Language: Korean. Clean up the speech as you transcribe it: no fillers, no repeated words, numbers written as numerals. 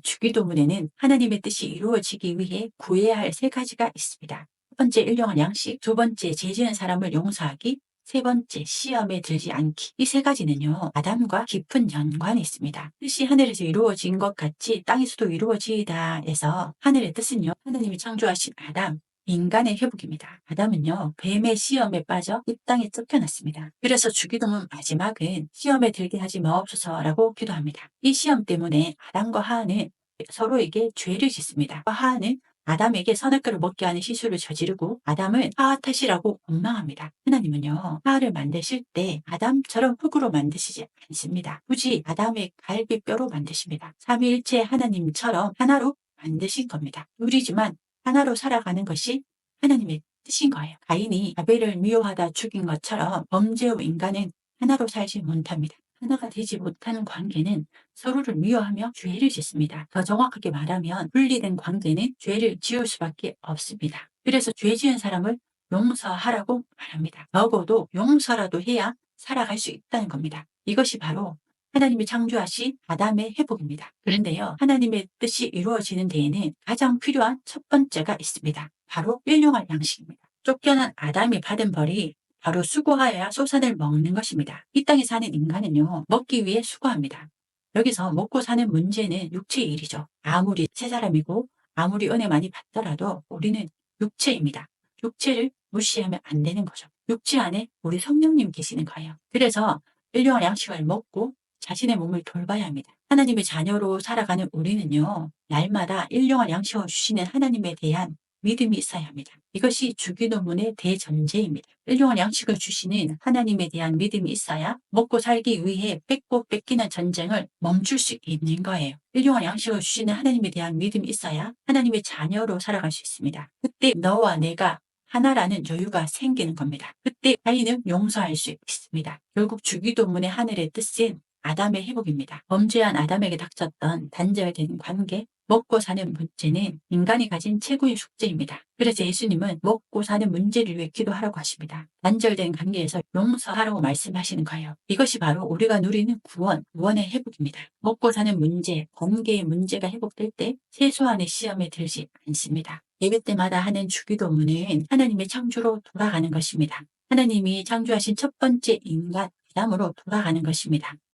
주기도문에는 하나님의 뜻이 이루어지기 위해 구해야 할 세 가지가 있습니다. 첫 번째, 일용할 양식. 두 번째, 죄 지은 사람을 용서하기. 세 번째, 시험에 들지 않기. 이 세 가지는요, 아담과 깊은 연관이 있습니다. 뜻이 하늘에서 이루어진 것 같이 땅에서도 이루어지이다 해서 하늘의 뜻은요, 하나님이 창조하신 아담, 인간의 회복입니다. 아담은요, 뱀의 시험에 빠져 이 땅에 쫓겨났습니다. 그래서 주기도문 마지막은 시험에 들게 하지 마옵소서라고 기도합니다. 이 시험 때문에 아담과 하와는 서로에게 죄를 짓습니다. 하와는 아담에게 선악과를 먹게 하는 실수를 저지르고 아담은 하와 탓이라고 원망합니다. 하나님은요, 하와를 만드실 때 아담처럼 흙으로 만드시지 않습니다. 굳이 아담의 갈비뼈로 만드십니다. 삼위일체 하나님처럼 하나로 만드신 겁니다. 둘이지만 하나로 살아가는 것이 하나님의 뜻인 거예요. 가인이 아벨을 미워하다 죽인 것처럼 범죄 후 인간은 하나로 살지 못합니다. 하나가 되지 못하는 관계는 서로를 미워하며 죄를 짓습니다. 더 정확하게 말하면 분리된 관계는 죄를 지을 수밖에 없습니다. 그래서 죄 지은 사람을 용서하라고 말합니다. 적어도 용서라도 해야 살아갈 수 있다는 겁니다. 이것이 바로 하나님이 창조하신 아담의 회복입니다. 그런데요, 하나님의 뜻이 이루어지는 데에는 가장 필요한 첫 번째가 있습니다. 바로 일용할 양식입니다. 쫓겨난 아담이 받은 벌이 바로 수고하여야 소산을 먹는 것입니다. 이 땅에 사는 인간은요, 먹기 위해 수고합니다. 여기서 먹고 사는 문제는 육체의 일이죠. 아무리 새 사람이고 아무리 은혜 많이 받더라도 우리는 육체입니다. 육체를 무시하면 안 되는 거죠. 육체 안에 우리 성령님 계시는 거예요. 그래서 일용할 양식을 먹고 자신의 몸을 돌봐야 합니다. 하나님의 자녀로 살아가는 우리는요, 날마다 일용할 양식을 주시는 하나님에 대한 믿음이 있어야 합니다. 이것이 주기도문의 대전제입니다. 일용할 양식을 주시는 하나님에 대한 믿음이 있어야 먹고 살기 위해 뺏고 뺏기는 전쟁을 멈출 수 있는 거예요. 일용할 양식을 주시는 하나님에 대한 믿음이 있어야 하나님의 자녀로 살아갈 수 있습니다. 그때 너와 내가 하나라는 여유가 생기는 겁니다. 그때 가인은 용서할 수 있습니다. 결국 주기도문의 하늘의 뜻은 아담의 회복입니다. 범죄한 아담에게 닥쳤던 단절된 관계, 먹고 사는 문제는 인간이 가진 최고의 숙제입니다. 그래서 예수님은 먹고 사는 문제를 위해 기도하라고 하십니다. 단절된 관계에서 용서하라고 말씀하시는 거예요. 이것이 바로 우리가 누리는 구원의 회복입니다. 먹고 사는 문제, 관계의 문제가 회복될 때 최소한의 시험에 들지 않습니다. 예배 때마다 하는 주기도문은 하나님의 창조로 돌아가는 것입니다. 하나님이 창조하신 첫 번째 인간, 아담으로 돌아가는 것입니다.